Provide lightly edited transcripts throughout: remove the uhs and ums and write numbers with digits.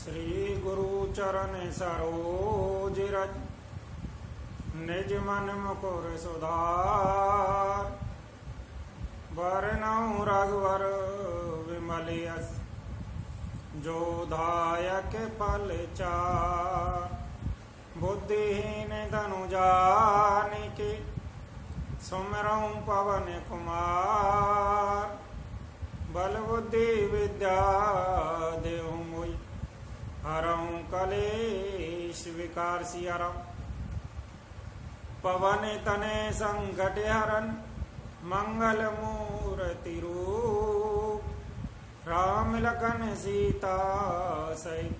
श्री गुरु चरण सरोज रज निज मन मुकुर सुधार। वरनौ रघुवर विमल यस जो दायक फल चार। बुद्धिहीन धनु जानिके सुमिरौ पवन कुमार। बल बुद्धि विद्या देहु मोहि हरौ कलेश विकार सियरौ। पवन तने संकट हरन मंगल मूर्ति रूप। राम लखन सीता सहित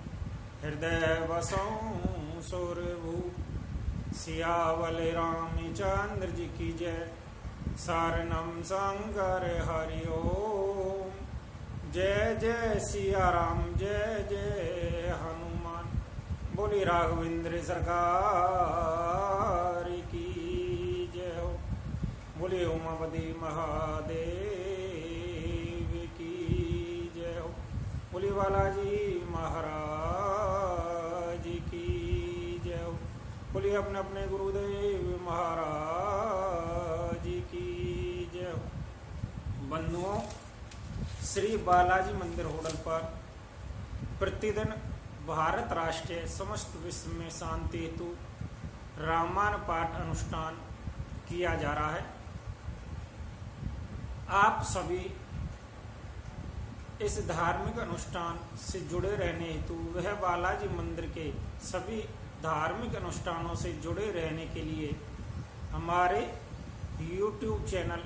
हृदय बसौ सुरभूप। सियावल रामचंद्र जी की जय। शरणम शंकर हरि ओम। जय जय सिया राम जय जय हनुमान। बोली राघवेंद्र सरकार की जय हो। बोले उमापति महादेव की जय हो। बोली बालाजी महाराज की जय हो। बोली अपने अपने गुरुदेव महाराज की जय हो। बंधुओं, श्री बालाजी मंदिर होटल पर प्रतिदिन भारत राष्ट्रीय समस्त विश्व में शांति हेतु रामायण पाठ अनुष्ठान किया जा रहा है। आप सभी इस धार्मिक अनुष्ठान से जुड़े रहने हेतु वह बालाजी मंदिर के सभी धार्मिक अनुष्ठानों से जुड़े रहने के लिए हमारे YouTube चैनल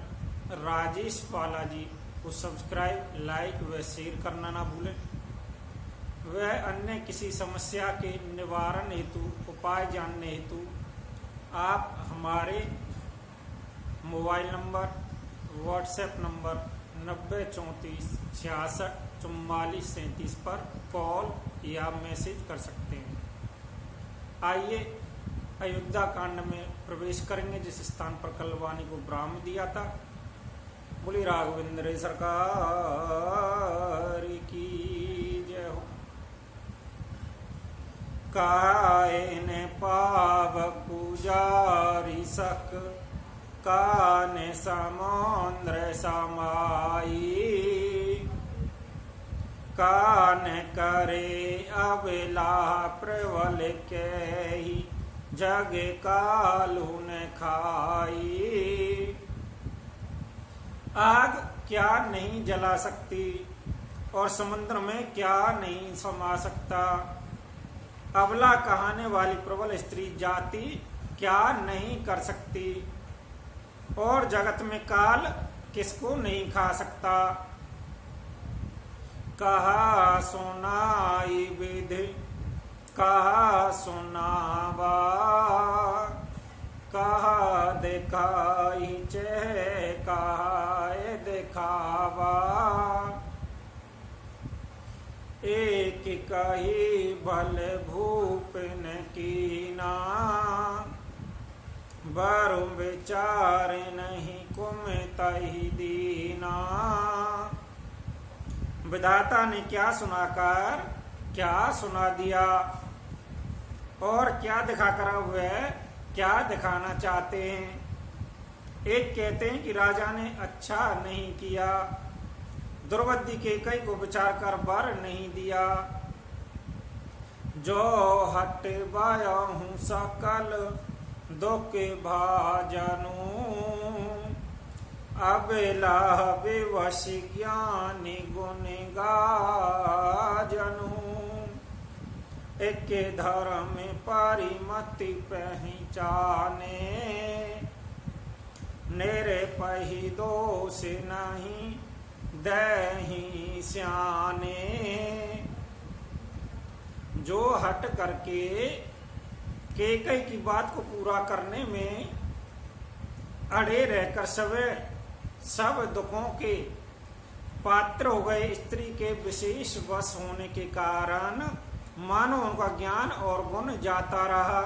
राजेश बालाजी को सब्सक्राइब, लाइक व शेयर करना ना भूलें। वह अन्य किसी समस्या के निवारण हेतु उपाय जानने हेतु आप हमारे मोबाइल नंबर, व्हाट्सएप नंबर 9034664437 पर कॉल या मैसेज कर सकते हैं। आइए अयोध्या कांड में प्रवेश करेंगे, जिस स्थान पर कल वाणी को ब्राह्म दिया था। बोली राघवेंद्र सरकार की जय हो। काने पावक पुजारी सक काने समुद्र समाई। काने करे अबला प्रबल के ही जग कालू ने खाई। आग क्या नहीं जला सकती और समुद्र में क्या नहीं समा सकता। अबला कहाने वाली प्रबल स्त्री जाति क्या नहीं कर सकती और जगत में काल किसको नहीं खा सकता। कहा सुनाई विधि कहा सुनावा। कहा दिखाई चेह कहा दिखावा। एक कही भल भूपन कीना। बरु विचार नहीं कुमतहि दीना। विधाता ने क्या सुनाकर क्या सुना दिया और क्या दिखाकर हुए क्या दिखाना चाहते हैं। एक कहते हैं कि राजा ने अच्छा नहीं किया, द्रौपदी के कई को विचार कर वर नहीं दिया। जो हट बायाहूं सकल दुख भाजनु। अबला विवश ज्ञानी गुण गाजनु। एक धर्म परिमति पहचाने। नेरे पही दोष नहीं दही स्याने। जो हट करके केकई की बात को पूरा करने में अड़े रहकर सब दुखों के पात्र हो गए। स्त्री के विशेष वश होने के कारण मानो उनका ज्ञान और गुण जाता रहा।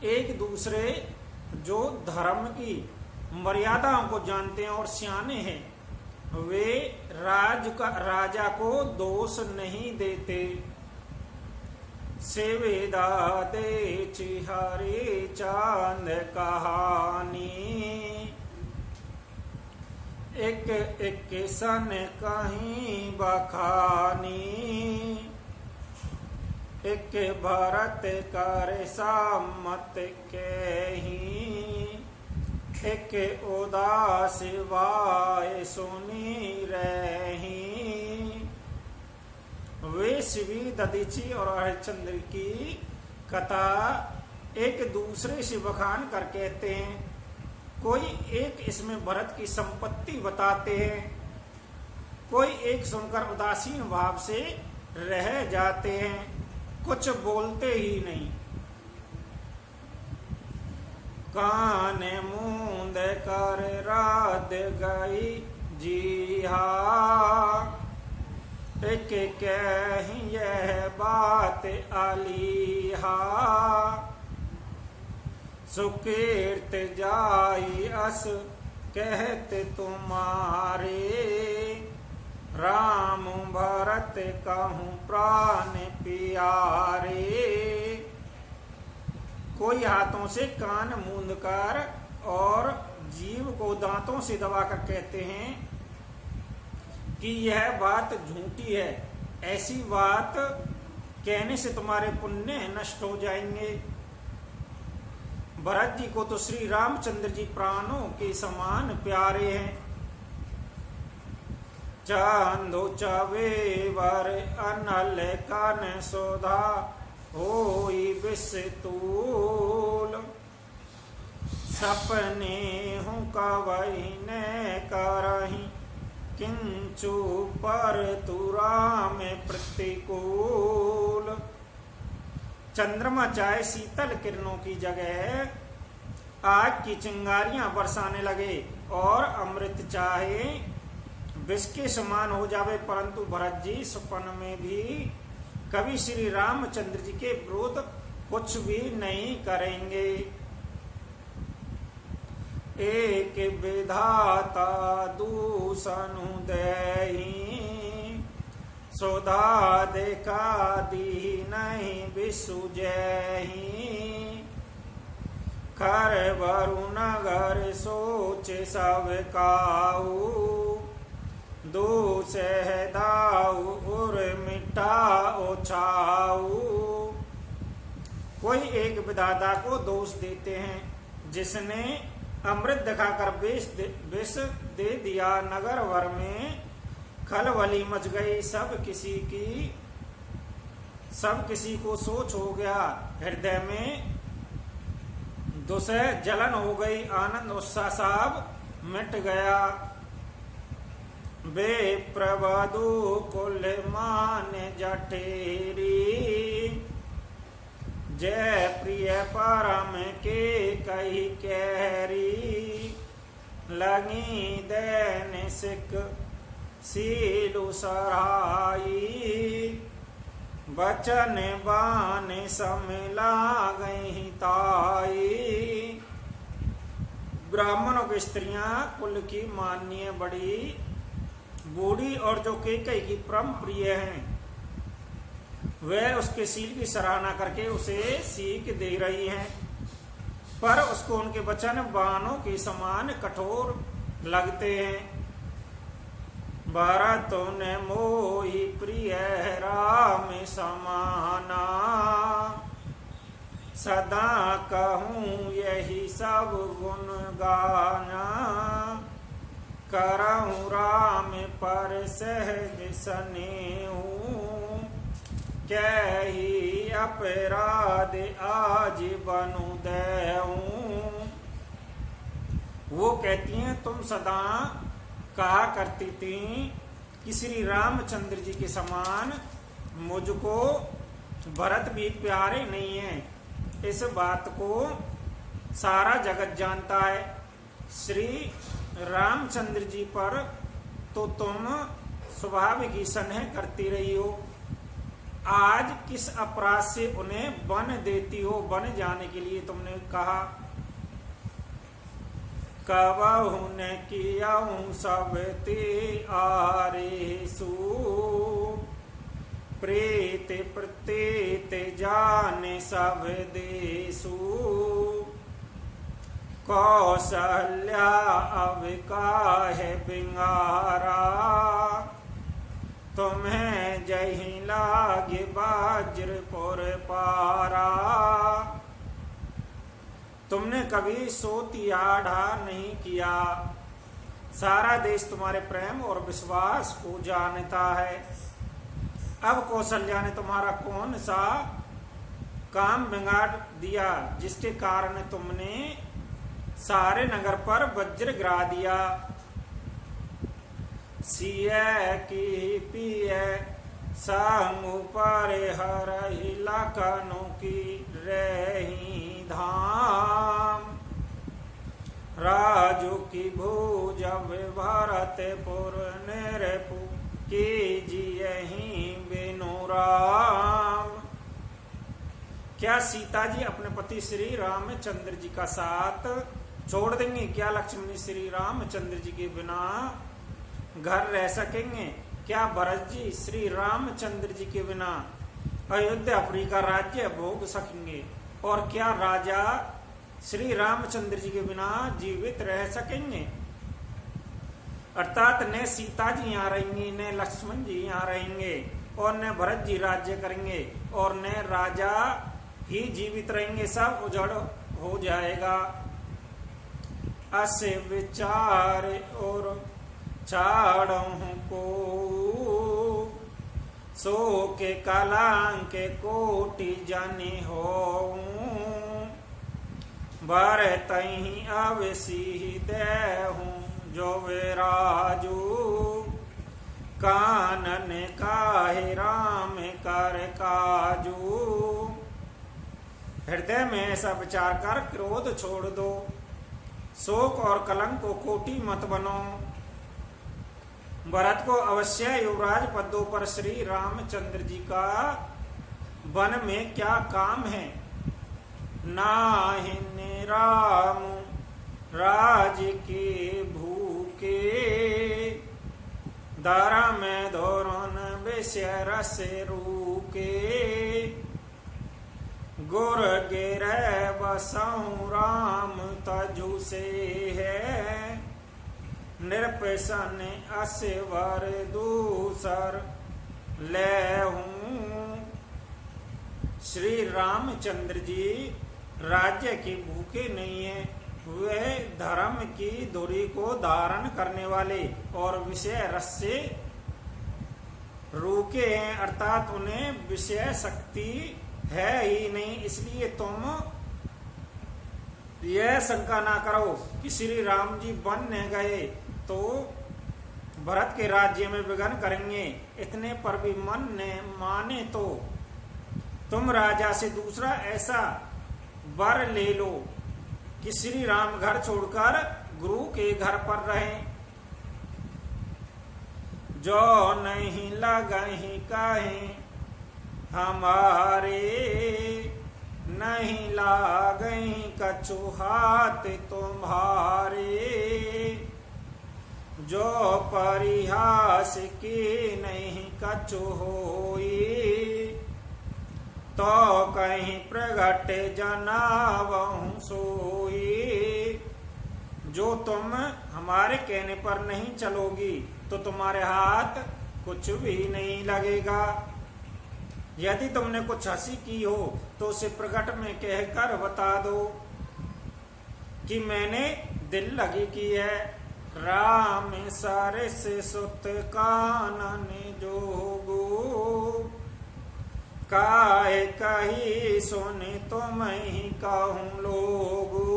एक दूसरे जो धर्म की मर्यादाओं को जानते हैं और सियाने हैं वे राजा को दोष नहीं देते। सेवेदा दे चिहरे चांद कहानी, एक एक सन कहीं बखानी। एक भरत कर सामत केही, एक उदास वाय सुनी रही। वे शिवी दधीची और हरिश्चंद्र की कथा एक दूसरे से बखान कर कहते हैं। कोई एक इसमें भरत की संपत्ति बताते हैं, कोई एक सुनकर उदासीन भाव से रह जाते हैं, कुछ बोलते ही नहीं। कान मूंद कर रात गई जी हा, एक कहीं यह बात अलीहा। सुकीर्त जाई अस कहते तुम्हारे, राम भरत कहूँ प्राण प्यारे। कोई हाथों से कान मूंद कर और जीव को दांतों से दबाकर कहते हैं कि यह बात झूठी है, ऐसी बात कहने से तुम्हारे पुण्य नष्ट हो जाएंगे। भरत जी को तो श्री रामचंद्र जी प्राणों के समान प्यारे हैं। चांदो चवेवर अनल कन सोधा, होई विस्तूल। सपने हूँ कवई ने करही, किंचु पर तुरा में प्रतिकूल। चंद्रमा चाहे शीतल किरणों की जगह आग की चिंगारियां बरसाने लगे और अमृत चाहे विष के समान हो जावे, परंतु भरत जी सपन में भी कभी श्री रामचंद्र जी के विरोध कुछ भी नहीं करेंगे। एक विधाता दूसनु देही, सोधा देखा दी नहीं विसुजही। कर वरुण नगर सोच सब काऊ, दूस दाऊ उर मिटा ओछाऊ। कोई एक विधाता को दोष देते हैं जिसने अमृत दिखाकर विष दे दिया। नगर वर में खलबली मच गई, सब किसी को सोच हो गया। हृदय में दुसह जलन हो गई, आनंद उत्साह सब मिट गया। बे प्रवधु कुल मान जठेरी, जय प्रिय परम के कही कैरी। लगी दैन सिक सीलु सराई, बचन बान समिला गई ताई। ब्राह्मणों की स्त्रियां कुल की मान्य बड़ी बूढ़ी और जो कैकेयी की परम प्रिय हैं, वह उसके शील की सराहना करके उसे सीख दे रही हैं, पर उसको उनके वचन बाणों के समान कठोर लगते हैं। भरत ने मोहि प्रिय राम समाना, सदा कहूँ यही सब गुण गाना। करहूँ राम पर सहज स्नेहु, कैही अपराध आज बनु देहूं। वो कहती हैं तुम सदा कहा करती थी कि श्री रामचंद्र जी के समान मुझको भरत भी प्यारे नहीं है। इस बात को सारा जगत जानता है। श्री रामचंद्र जी पर तो तुम स्वाभाविक ही स्नेह करती रही हो, आज किस अपराध से उन्हें बन देती हो? बन जाने के लिए तुमने कहा। कबहु न कियहु सब ते आरेसु प्रेत प्रत्येत जाने सब देसु कौशल्या अब काहे बिंगारा तुम्हें जही लागे वज्रपुर पारा। तुमने कभी सोतियाढ़ा नहीं किया, सारा देश तुम्हारे प्रेम और विश्वास को जानता है। अब कौशल्या ने तुम्हारा कौन सा काम बिगाड़ दिया जिसके कारण तुमने सारे नगर पर वज्र गिरा दिया। सिए की पिए संग पर हर लखनऊ की रही धाम राजू की भूज भरतपुर निरपु कीजिए ही बिनु राम। क्या सीता जी अपने पति श्री रामचंद्र जी का साथ छोड़ देंगे? क्या लक्ष्मण श्री रामचंद्र जी के बिना घर रह सकेंगे? क्या भरत जी श्री रामचंद्र जी के बिना अयोध्यापुरी का राज्य भोग सकेंगे? और क्या राजा श्री रामचंद्र जी के बिना जीवित रह सकेंगे? अर्थात न सीता जी यहाँ रहेंगी, न लक्ष्मण जी यहाँ रहेंगे, और न भरत जी राज्य करेंगे, और न राजा ही जीवित रहेंगे। सब उजड़ हो जाएगा। अस विचार और छाड़ों को सो के कलंक कोटि जाने हो भरत ही अवसी देहूं जो विराजू कानन काहे राम कर काजू। हृदय में ऐसा विचार कर क्रोध छोड़ दो, शोक और कलंक को कोटि मत बनो। भरत को अवश्य युवराज पदों पर श्री रामचंद्र जी का वन में क्या काम है? नाहिन राम राज के भूखे दारा में धोरन विषय रस रूके गुर गिर बसऊ राम तजु से है निरपेशन असवर दूसर ले हूँ। श्री रामचंद्र जी राज्य के भूखे नहीं है, वे धर्म की धुरी को धारण करने वाले और विषय रस से रूके हैं, अर्थात उन्हें विषय शक्ति है ही नहीं। इसलिए तुम यह शंका ना करो कि श्री राम जी वन गए तो भरत के राज्य में विघ्न करेंगे। इतने पर भी मन ने माने तो तुम राजा से दूसरा ऐसा वर ले लो कि श्री राम घर छोड़कर गुरु के घर पर रहें। जो नहीं लगही कहीं हमारे नहीं लागई कछु हाथ तुम्हारे। जो परिहास की नहीं कछु होई तो कहीं प्रगट जनावहु सोई। जो तुम हमारे कहने पर नहीं चलोगी तो तुम्हारे हाथ कुछ भी नहीं लगेगा। यदि तुमने कुछ हंसी की हो तो उसे प्रकट में कहकर बता दो कि मैंने दिल लगी की है। राम सरस सुत कानन जोगो काहे कही सुन तुम ही कहूँ लोगो।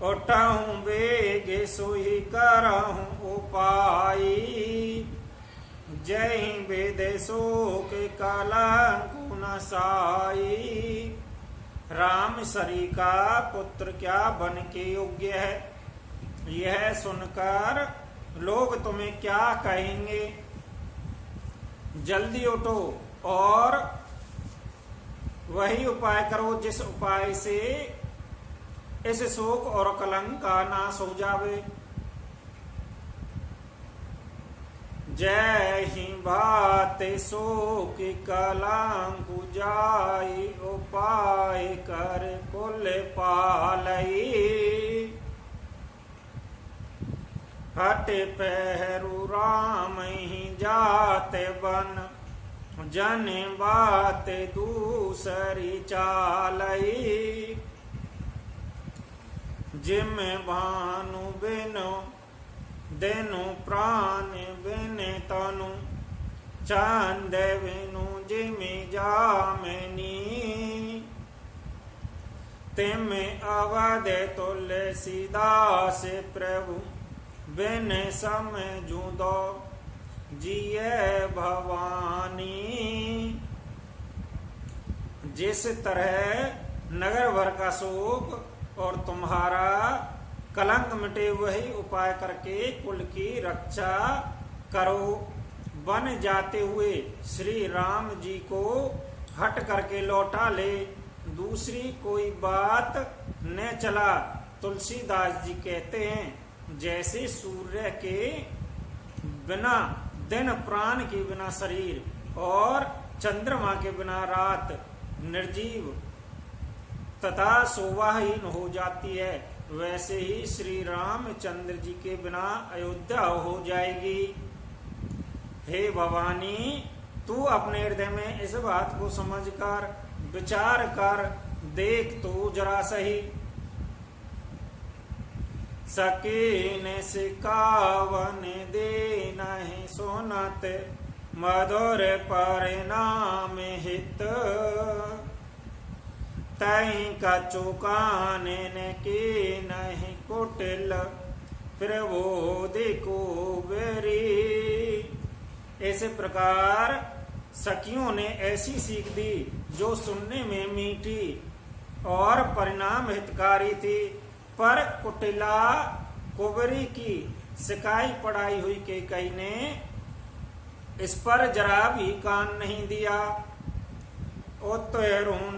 उठहूँ बेग सोई करहूँ उपाय जय विदेशो के कलंक नसाई। राम सरी का पुत्र क्या बन के योग्य है? यह सुनकर लोग तुम्हें क्या कहेंगे? जल्दी उठो और वही उपाय करो जिस उपाय से इस शोक और कलंक का नाश हो जावे। जय ही भात शोक कलंक जाई, उपाय कर कुल पालई। हट पहरू राम ही जाते बन, जन बात दूसरी चालई। जिम भानु बिनु देनु प्राण बिन तनु, चंद बिनु जिमि जामिनी। तिम अवध तुलसीदास प्रभु, बिन समझू दो जिये भवानी। जिस तरह नगर भर का शोक और तुम्हारा कलंक मिटे, वही उपाय करके कुल की रक्षा करो। बन जाते हुए श्री राम जी को हट करके लौटा ले, दूसरी कोई बात न चला। तुलसीदास जी कहते हैं, जैसे सूर्य के बिना दिन, प्राण के बिना शरीर और चंद्रमा के बिना रात निर्जीव तथा शोभाहीन हो जाती है, वैसे ही श्री रामचंद्र जी के बिना अयोध्या हो जाएगी। हे भवानी, तू अपने हृदय में इस बात को समझकर विचार कर देख तो जरा सही। सकीन सिकावन दे नहीं सुनत, मधुर परिणाम हित। तई कछु कानन की नहीं कुटिल, प्रबोधि को बेरी। इस प्रकार सखियों ने ऐसी सीख दी जो सुनने में मीठी और परिणाम हितकारी थी, पर कुटिला कुबरी की सिकाई पढ़ाई हुई कैकई ने इस पर जरा भी कान नहीं दिया। उतरुण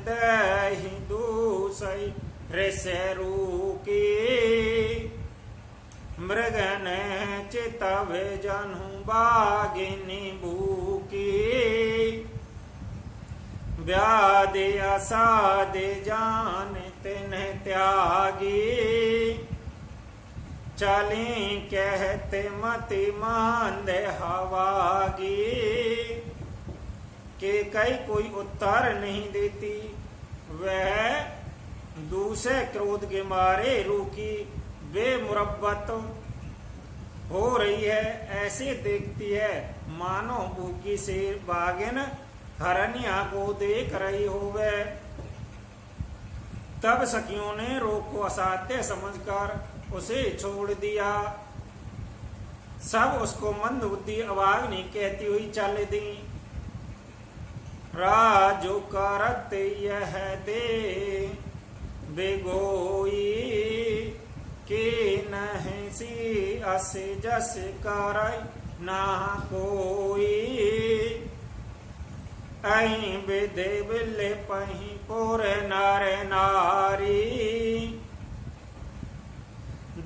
दही दूसई ऋषरु की, मृगन चितव जनु बागिनी भूकी। व्याधि असाधि जान तिन त्यागी, चली कहते मति मांद हवागी। के कई कोई उत्तर नहीं देती, वह दूसरे क्रोध के मारे रूकी बेमुरब्बत हो रही है। ऐसे देखती है मानो भूखी शेर बागिन हरनिया को देख रही होवे। तब सखियों ने रोग को असाध्य समझकर उसे छोड़ दिया। सब उसको मंद बुद्धि अभागिनी कहती हुई चल दी। राजो करत यह दे बेगोई, के नहीं सी अस जस कर ना कोई। अहि विधि बिले पही पुर नर नारी,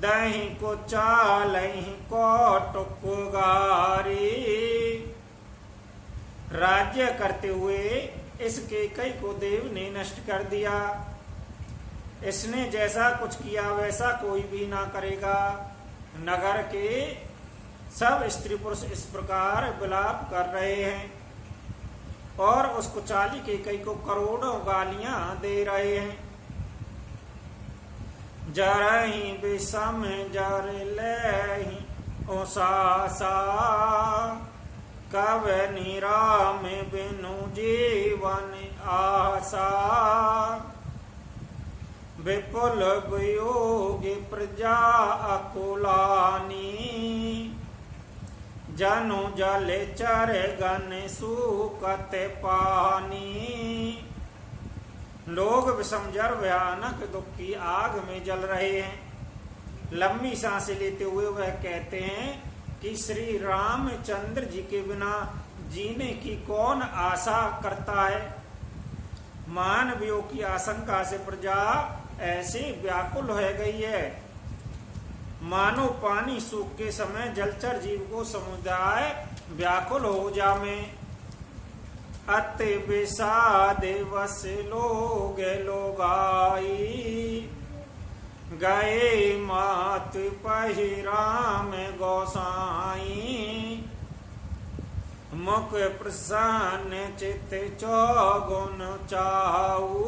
दही को चालही कोटुक गारी। राज्य करते हुए इस केकई को देव ने नष्ट कर दिया। इसने जैसा कुछ किया वैसा कोई भी ना करेगा। नगर के सब स्त्री पुरुष इस प्रकार विलाप कर रहे हैं और उस कुचाली केकई को करोड़ों गालियां दे रहे हैं। जरही विषम जर लही उसासा, कव निराम बिनु जीवन आशा। विपुल वियोग प्रजा अकुलानी, जनु जल चर गन सूकत पानी। लोग विषम जर भयानक दुख की आग में जल रहे हैं। लंबी सांसें लेते हुए वह कहते हैं कि श्री रामचंद्र जी के बिना जीने की कौन आशा करता है। मानवियों की आशंका से प्रजा ऐसे व्याकुल हो गई है मानो पानी सूख के समय जलचर जीव को समुदाय व्याकुल हो जामे। अति विषाद वस लोग लोगाई गए मात पहिराम गोसाई। मुख प्रसन्न चित चौगुन चाऊ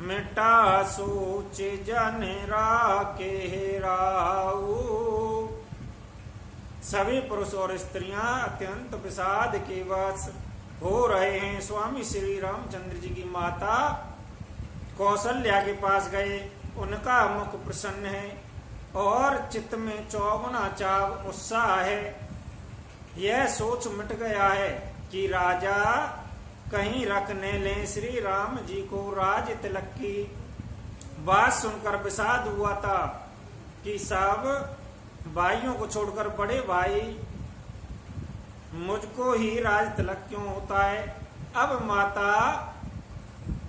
मिटा सोच जन राके राऊ। सभी पुरुष और स्त्रियां अत्यंत विषाद के वश हो रहे हैं। स्वामी श्री रामचंद्र जी की माता कौशल्या के पास गए, उनका मुख प्रसन्न है और चित्त में चौगुना चाव उत्साह है। यह सोच मिट गया है कि राजा कहीं रखने लें। श्री राम जी को राज तिलक की बात सुनकर विषाद हुआ था कि सब भाइयों को छोड़कर बड़े भाई मुझको ही राज तिलक क्यों होता है। अब माता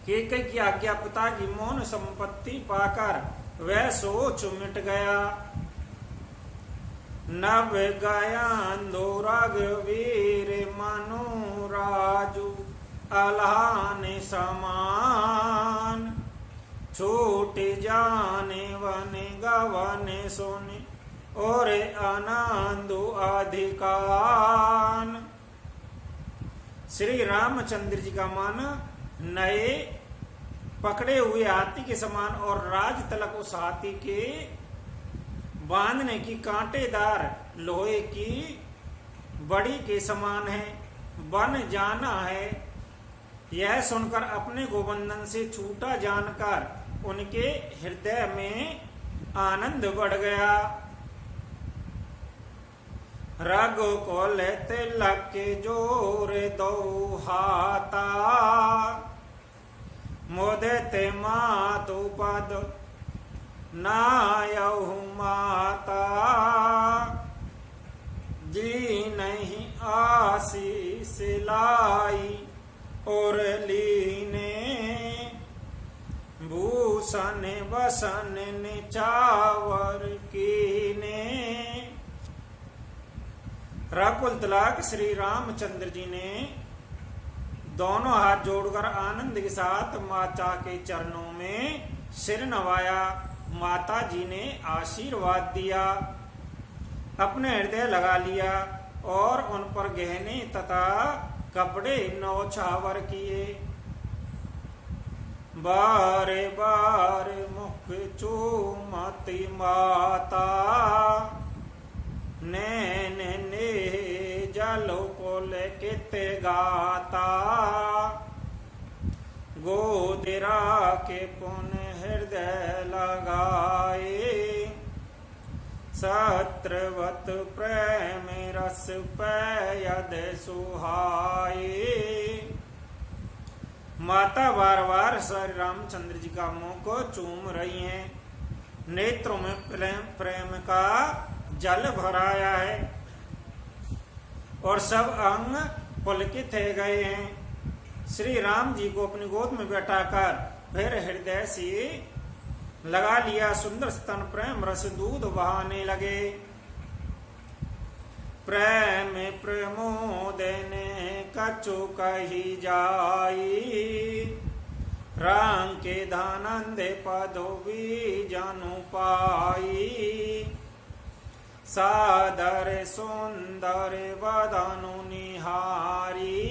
केकई की आज्ञा पिता की मौन संपत्ति पाकर वह सोच मिट गया। नव गयांदो रघुवीर मनु राजू अल्हाने समान। छूट जाने वन गवन सोने और आनंदो अधिकान। श्री रामचंद्र जी का मन नए पकड़े हुए हाथी के समान और राज तिलक उस हाथी के बांधने की कांटेदार लोहे की बड़ी के समान है। बन जाना है। यह सुनकर अपने गोबंधन से छूटा जानकर उनके हृदय में आनंद बढ़ गया। रघु को लेते तिलक के जोर दो हाथा मोदते मातु पद नायहु माता। जी नहीं आशीष लाई और लीने भूषण बसन निचावर कीने। रघुकुल तिलक श्री रामचंद्र जी ने दोनों हाथ जोड़कर आनंद के साथ माता के चरणों में सिर नवाया। माता जी ने आशीर्वाद दिया, अपने हृदय लगा लिया और उन पर गहने तथा कपड़े नौछावर किए। बारे बारे मुख चूमती माता नैन ने जलो को लेके गाता। गोदरा के पुन हृदय लगाए सत्रवत प्रेम रस पैयद सुहाए। माता बार बार श्री रामचंद्र जी का मुंह को चूम रही हैं। नेत्रों में प्रेम का जल भराया है और सब अंग पुलकित हो गए हैं। श्री राम जी को अपनी गोद में बैठाकर फिर हृदय से लगा लिया। सुंदर स्तन प्रेम रस दूध बहाने लगे। प्रेम प्रमोदने कछु कही जाई राम के धानंद पदो भी जानु पाई। सादर सुंदर वदनु निहारी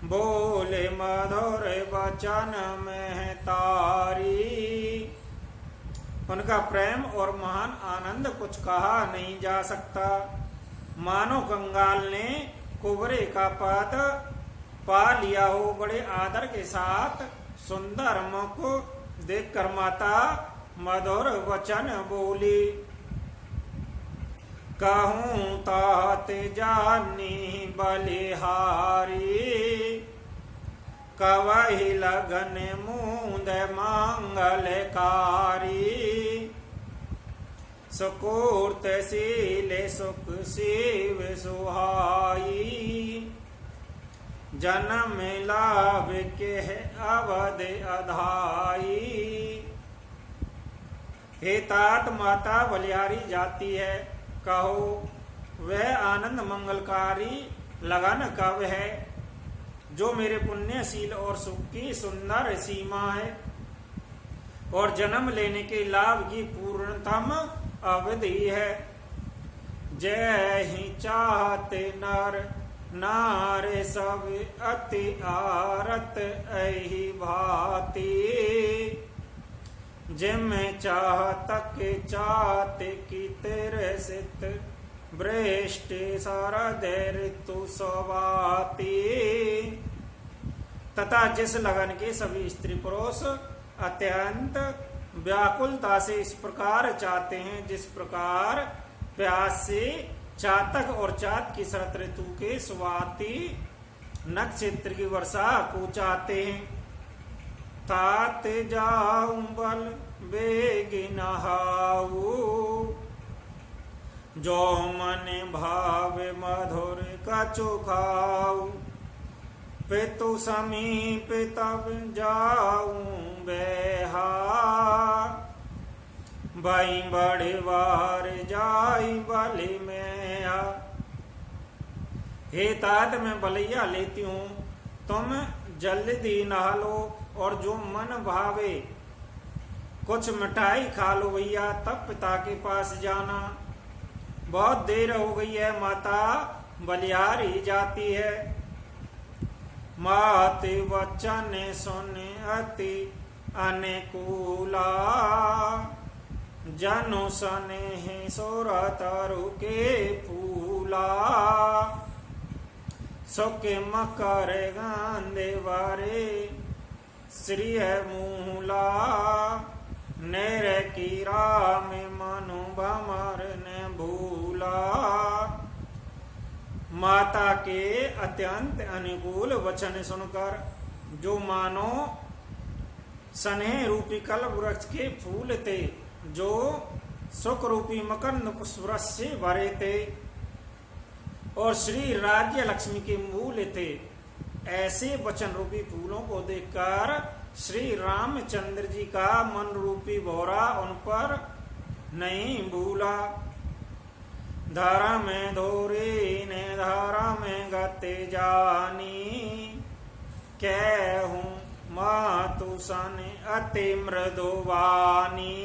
बोले मधुर वचन में तारी। उनका प्रेम और महान आनंद कुछ कहा नहीं जा सकता। मानो कंगाल ने कुबरे का पद पा लिया हो। बड़े आदर के साथ सुंदर मुख देखकर माता मधुर वचन बोली। कहूँ तात जानी बलिहारी कवहि लगन मूंद मांगलकारी। सुकूर्त सीले सुख शिव सुहाई जन्म लाभ के अवध अधाई। हे तात माता बलिहारी जाती है, कहो वह आनंद मंगलकारी लगन कब है, जो मेरे पुण्यशील और सुख की सुंदर सीमा है और जन्म लेने के लाभ की पूर्णतम अवधि है। जय ही चाहते नर नारे सब अति आरत ऐही भांति, जिम चाहतक चाहते की तेरे सित वृष्टि शरद ऋतु स्वाति। तथा जिस लगन के सभी स्त्री पुरुष अत्यंत व्याकुलता से इस प्रकार चाहते हैं, जिस प्रकार प्यास से चातक और चात की शरत ऋतु के स्वाति नक्षत्र की वर्षा को चाहते हैं। तात जाऊं बल बेग नहाऊ, जो मन भाव मधुर कछु खाऊ। पितु समीप तब जाऊं बेहा, भाई बड़े बार जाई बलि में आ। हे तात मैं बलैया लेती हूँ, तुम जल्दी नहा लो और जो मन भावे कुछ मिठाई खा लो भैया, तब पिता के पास जाना। बहुत देर हो गई है, माता बलिहारी जाती है। मात वचन सुन अति अनुकूला, जनु स्नेह सोरतरु के फूला। सुख मकर गांधे वारे श्री मूला, नेर की राम मनु भमर ने भूला। माता के अत्यंत अनुकूल वचन सुनकर जो मानो स्नेह रूपी कल्प वृक्ष के फूल थे, जो सुख रूपी मकरंद पुष्परस से भरे थे और श्री राज्य लक्ष्मी के मूल थे, ऐसे वचन रूपी फूलों को देखकर श्री रामचंद्र जी का मन रूपी भौरा उन पर नहीं भूला। धारा में धोरे ने धारा में गते जानी, कहूँ मातु सन अति मृदुवानी।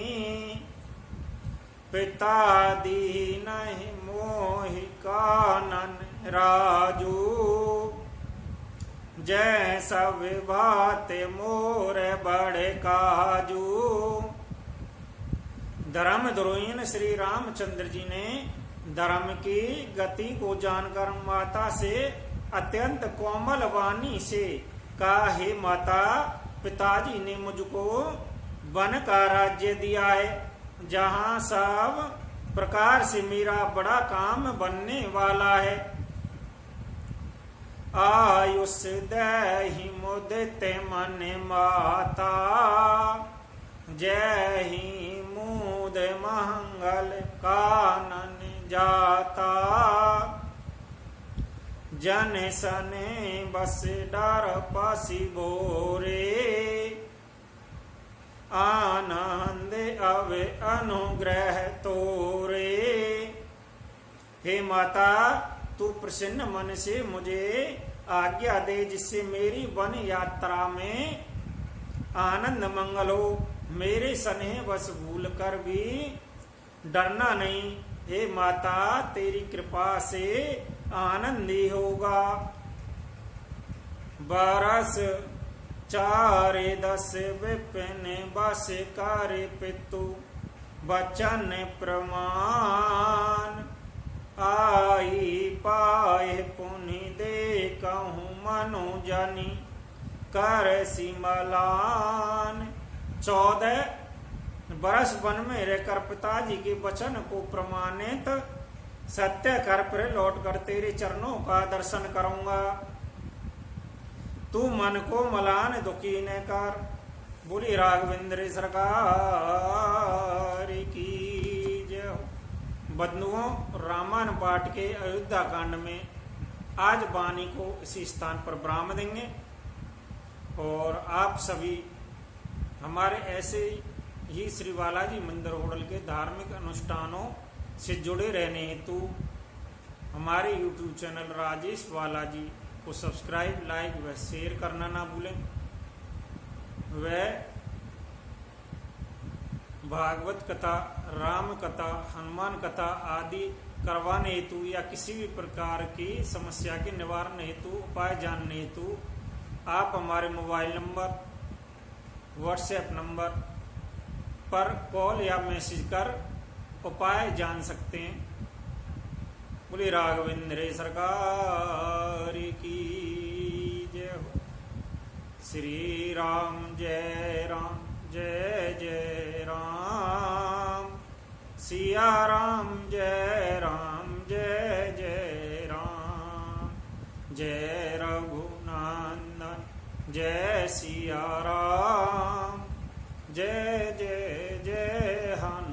पिता दी नहीं मोहि कानन राजू, जैसा विभात मोर बड़े काजू। धर्म द्रोहीन श्री रामचंद्र जी ने धर्म की गति को जानकर माता से अत्यंत कोमल वाणी से कहा, हे माता, पिताजी ने मुझको वन का राज्य दिया है, जहाँ सब प्रकार से मेरा बड़ा काम बनने वाला है। आयुष दहि मुदित मन माता, जय ही मुद मंगल कानन जाता। जन सने बस डर पसी बोरे, आनंद अवे अनुग्रह तोरे। हे माता, तू प्रसन्न मन से मुझे आज्ञा दे, जिससे मेरी वन यात्रा में आनंद मंगल हो। मेरे स्नेह बस भूल कर भी डरना नहीं। हे माता, तेरी कृपा से आनंद ही होगा। बरस 4-10 विपिन बस कर पितु बचन प्रमाण। आई पाए पुनि दे कहूँ मनुजनी कर सिमलान। 14 बरस वन में रहकर पिताजी के वचन को प्रमाणित सत्य कर फिर लौट कर तेरे चरणों का दर्शन करूंगा। तू मन को मलान दुखी न कर। बोली राघवेंद्र सरकार की जय। बंधुओं, रामायण पाठ के अयोध्या कांड में आज वाणी को इसी स्थान पर विराम देंगे और आप सभी हमारे ऐसे ही श्री बालाजी मंदिर होटल के धार्मिक अनुष्ठानों से जुड़े रहने हेतु हमारे YouTube चैनल राजेश बालाजी को सब्सक्राइब, लाइक व शेयर करना ना भूलें। वह भागवत कथा, राम कथा, हनुमान कथा आदि करवाने हेतु या किसी भी प्रकार की समस्या के निवारण हेतु, उपाय जानने हेतु आप हमारे मोबाइल नंबर, व्हाट्सएप नंबर पर कॉल या मैसेज कर उपाय जान सकते हैं। बोले राघवेंद्र सरकार की जय हो। श्री राम जय राम, जय जय राम। सिया राम जय राम, जय जय राम। जय रघुनंदन जय सिया राम, जय जय जय हनुमान।